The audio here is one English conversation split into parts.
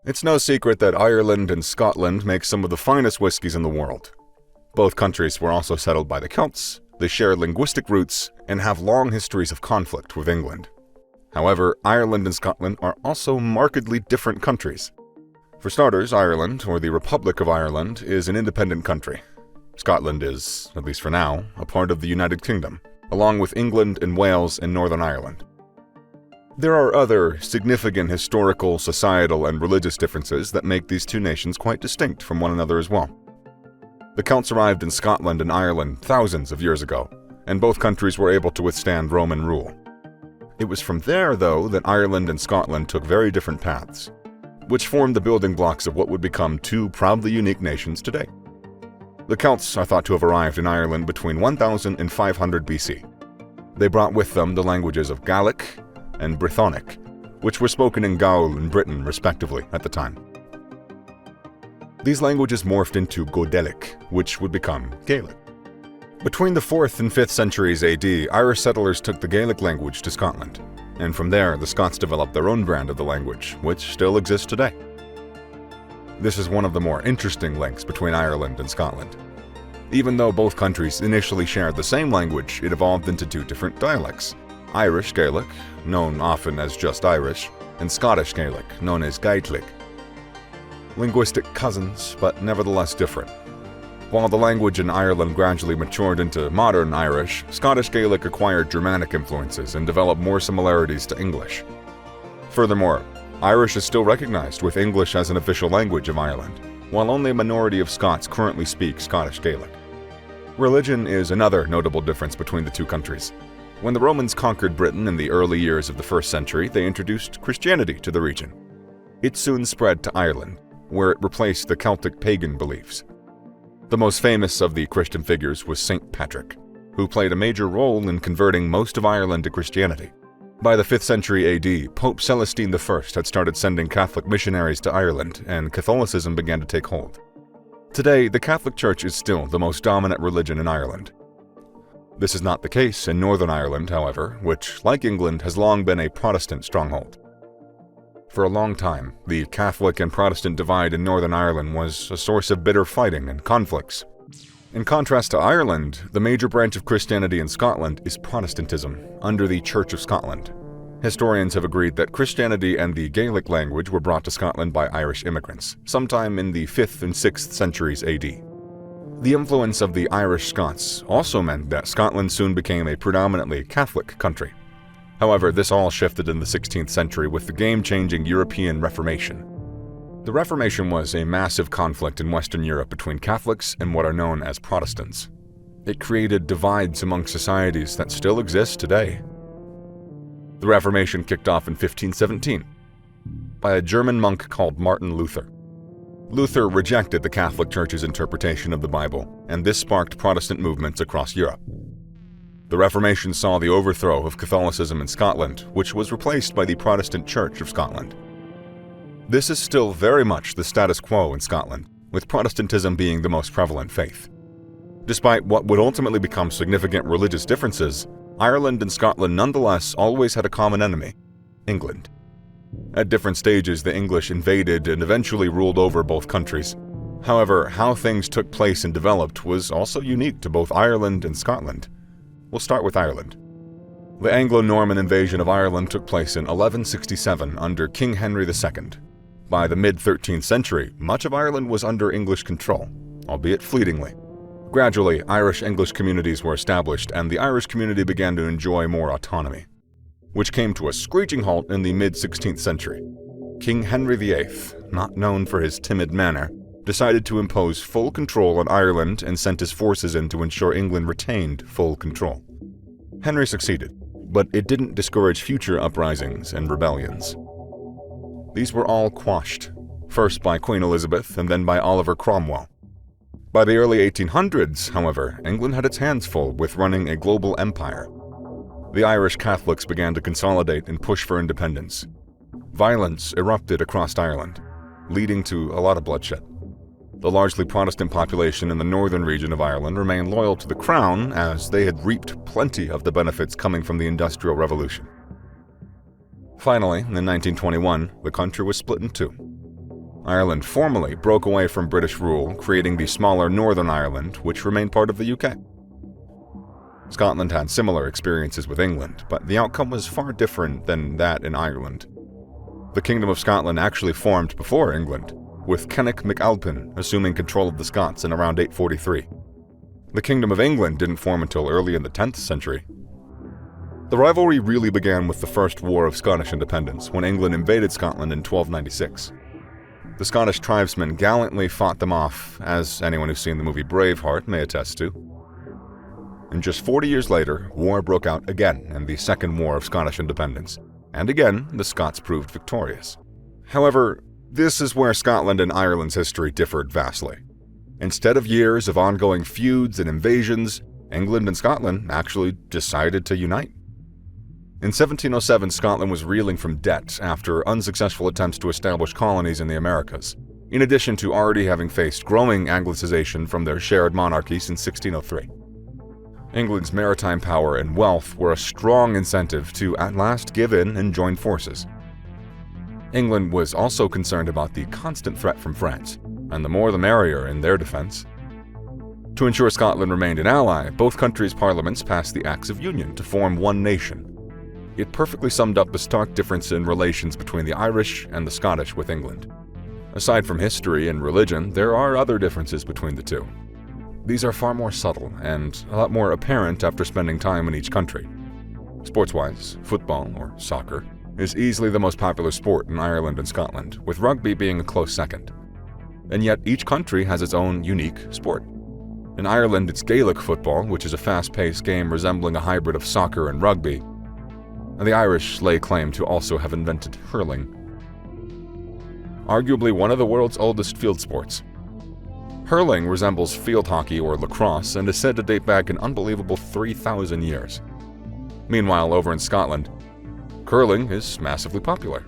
It's no secret that Ireland and Scotland make some of the finest whiskies in the world. Both countries were also settled by the Celts, they share linguistic roots, and have long histories of conflict with England. However, Ireland and Scotland are also markedly different countries. For starters, Ireland, or the Republic of Ireland, is an independent country. Scotland is, at least for now, a part of the United Kingdom, along with England and Wales and Northern Ireland. There are other significant historical, societal, and religious differences that make these two nations quite distinct from one another as well. The Celts arrived in Scotland and Ireland thousands of years ago, and both countries were able to withstand Roman rule. It was from there, though, that Ireland and Scotland took very different paths, which formed the building blocks of what would become two proudly unique nations today. The Celts are thought to have arrived in Ireland between 1000 and 500 BC. They brought with them the languages of Gaelic and Brythonic, which were spoken in Gaul and Britain respectively at the time. These languages morphed into Gaelic, which would become Gaelic. Between the 4th and 5th centuries AD, Irish settlers took the Gaelic language to Scotland, and from there the Scots developed their own brand of the language, which still exists today. This is one of the more interesting links between Ireland and Scotland. Even though both countries initially shared the same language, it evolved into two different dialects: Irish Gaelic, known often as just Irish, and Scottish Gaelic, known as Gaelic. Linguistic cousins, but nevertheless different. While the language in Ireland gradually matured into modern Irish, Scottish Gaelic acquired Germanic influences and developed more similarities to English. Furthermore, Irish is still recognized with English as an official language of Ireland, while only a minority of Scots currently speak Scottish Gaelic. Religion is another notable difference between the two countries. When the Romans conquered Britain in the early years of the 1st century, they introduced Christianity to the region. It soon spread to Ireland, where it replaced the Celtic pagan beliefs. The most famous of the Christian figures was Saint Patrick, who played a major role in converting most of Ireland to Christianity. By the 5th century AD, Pope Celestine I had started sending Catholic missionaries to Ireland, and Catholicism began to take hold. Today, the Catholic Church is still the most dominant religion in Ireland. This is not the case in Northern Ireland, however, which, like England, has long been a Protestant stronghold. For a long time, the Catholic and Protestant divide in Northern Ireland was a source of bitter fighting and conflicts. In contrast to Ireland, the major branch of Christianity in Scotland is Protestantism, under the Church of Scotland. Historians have agreed that Christianity and the Gaelic language were brought to Scotland by Irish immigrants, sometime in the 5th and 6th centuries AD. The influence of the Irish Scots also meant that Scotland soon became a predominantly Catholic country. However, this all shifted in the 16th century with the game-changing European Reformation. The Reformation was a massive conflict in Western Europe between Catholics and what are known as Protestants. It created divides among societies that still exist today. The Reformation kicked off in 1517 by a German monk called Martin Luther. Luther rejected the Catholic Church's interpretation of the Bible, and this sparked Protestant movements across Europe. The Reformation saw the overthrow of Catholicism in Scotland, which was replaced by the Protestant Church of Scotland. This is still very much the status quo in Scotland, with Protestantism being the most prevalent faith. Despite what would ultimately become significant religious differences, Ireland and Scotland nonetheless always had a common enemy: England. At different stages, the English invaded and eventually ruled over both countries. However, how things took place and developed was also unique to both Ireland and Scotland. We'll start with Ireland. The Anglo-Norman invasion of Ireland took place in 1167 under King Henry II. By the mid-13th century, much of Ireland was under English control, albeit fleetingly. Gradually, Irish-English communities were established, and the Irish community began to enjoy more autonomy, which came to a screeching halt in the mid-16th century. King Henry VIII, not known for his timid manner, decided to impose full control on Ireland and sent his forces in to ensure England retained full control. Henry succeeded, but it didn't discourage future uprisings and rebellions. These were all quashed, first by Queen Elizabeth and then by Oliver Cromwell. By the early 1800s, however, England had its hands full with running a global empire. The Irish Catholics began to consolidate and push for independence. Violence erupted across Ireland, leading to a lot of bloodshed. The largely Protestant population in the northern region of Ireland remained loyal to the Crown, as they had reaped plenty of the benefits coming from the Industrial Revolution. Finally, in 1921, the country was split in two. Ireland formally broke away from British rule, creating the smaller Northern Ireland, which remained part of the UK. Scotland had similar experiences with England, but the outcome was far different than that in Ireland. The Kingdom of Scotland actually formed before England, with Cennic MacAlpin assuming control of the Scots in around 843. The Kingdom of England didn't form until early in the 10th century. The rivalry really began with the First War of Scottish Independence, when England invaded Scotland in 1296. The Scottish tribesmen gallantly fought them off, as anyone who's seen the movie Braveheart may attest to. And just 40 years later, war broke out again in the Second War of Scottish Independence, and again the Scots proved victorious. However, this is where Scotland and Ireland's history differed vastly. Instead of years of ongoing feuds and invasions, England and Scotland actually decided to unite. In 1707, Scotland was reeling from debt after unsuccessful attempts to establish colonies in the Americas, in addition to already having faced growing Anglicization from their shared monarchy since 1603. England's maritime power and wealth were a strong incentive to at last give in and join forces. England was also concerned about the constant threat from France, and the more the merrier in their defense. To ensure Scotland remained an ally, both countries' parliaments passed the Acts of Union to form one nation. It perfectly summed up the stark difference in relations between the Irish and the Scottish with England. Aside from history and religion, there are other differences between the two. These are far more subtle and a lot more apparent after spending time in each country. Sports-wise, football, or soccer, is easily the most popular sport in Ireland and Scotland, with rugby being a close second. And yet each country has its own unique sport. In Ireland, it's Gaelic football, which is a fast-paced game resembling a hybrid of soccer and rugby. And the Irish lay claim to also have invented hurling, arguably one of the world's oldest field sports. Hurling resembles field hockey or lacrosse and is said to date back an unbelievable 3,000 years. Meanwhile, over in Scotland, curling is massively popular.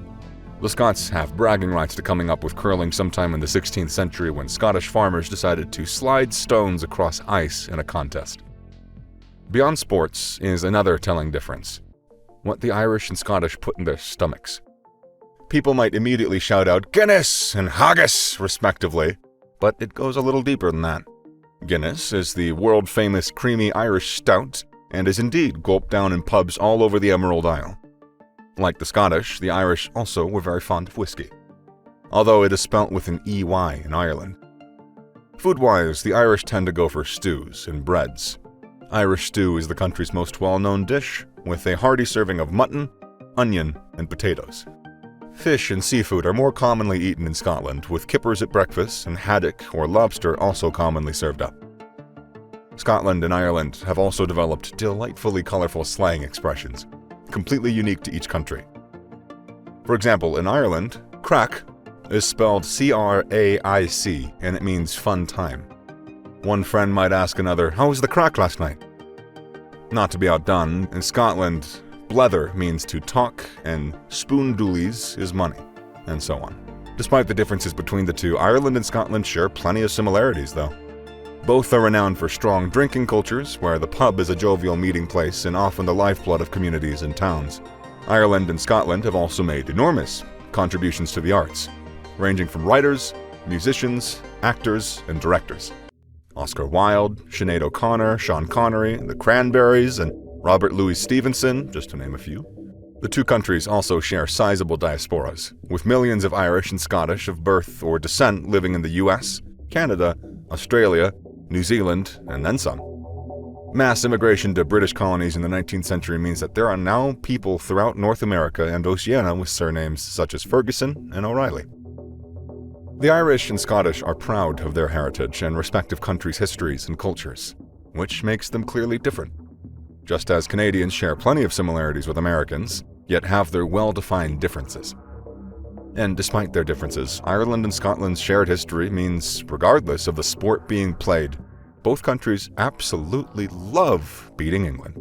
The Scots have bragging rights to coming up with curling sometime in the 16th century when Scottish farmers decided to slide stones across ice in a contest. Beyond sports is another telling difference: what the Irish and Scottish put in their stomachs. People might immediately shout out Guinness and Haggis, respectively, but it goes a little deeper than that. Guinness is the world-famous creamy Irish stout and is indeed gulped down in pubs all over the Emerald Isle. Like the Scottish, the Irish also were very fond of whiskey, although it is spelt with an EY in Ireland. Food-wise, the Irish tend to go for stews and breads. Irish stew is the country's most well-known dish, with a hearty serving of mutton, onion, and potatoes. Fish and seafood are more commonly eaten in Scotland, with kippers at breakfast and haddock or lobster also commonly served up. Scotland and Ireland have also developed delightfully colorful slang expressions, completely unique to each country. For example, in Ireland, crack is spelled C-R-A-I-C, and it means fun time. One friend might ask another, "How was the crack last night?" Not to be outdone, in Scotland, blether means to talk, and spoondoolies is money, and so on. Despite the differences between the two, Ireland and Scotland share plenty of similarities, though. Both are renowned for strong drinking cultures, where the pub is a jovial meeting place and often the lifeblood of communities and towns. Ireland and Scotland have also made enormous contributions to the arts, ranging from writers, musicians, actors, and directors. Oscar Wilde, Sinead O'Connor, Sean Connery, the Cranberries, and Robert Louis Stevenson, just to name a few. The two countries also share sizable diasporas, with millions of Irish and Scottish of birth or descent living in the US, Canada, Australia, New Zealand, and then some. Mass immigration to British colonies in the 19th century means that there are now people throughout North America and Oceania with surnames such as Ferguson and O'Reilly. The Irish and Scottish are proud of their heritage and respective countries' histories and cultures, which makes them clearly different. Just as Canadians share plenty of similarities with Americans, yet have their well-defined differences. And despite their differences, Ireland and Scotland's shared history means, regardless of the sport being played, both countries absolutely love beating England.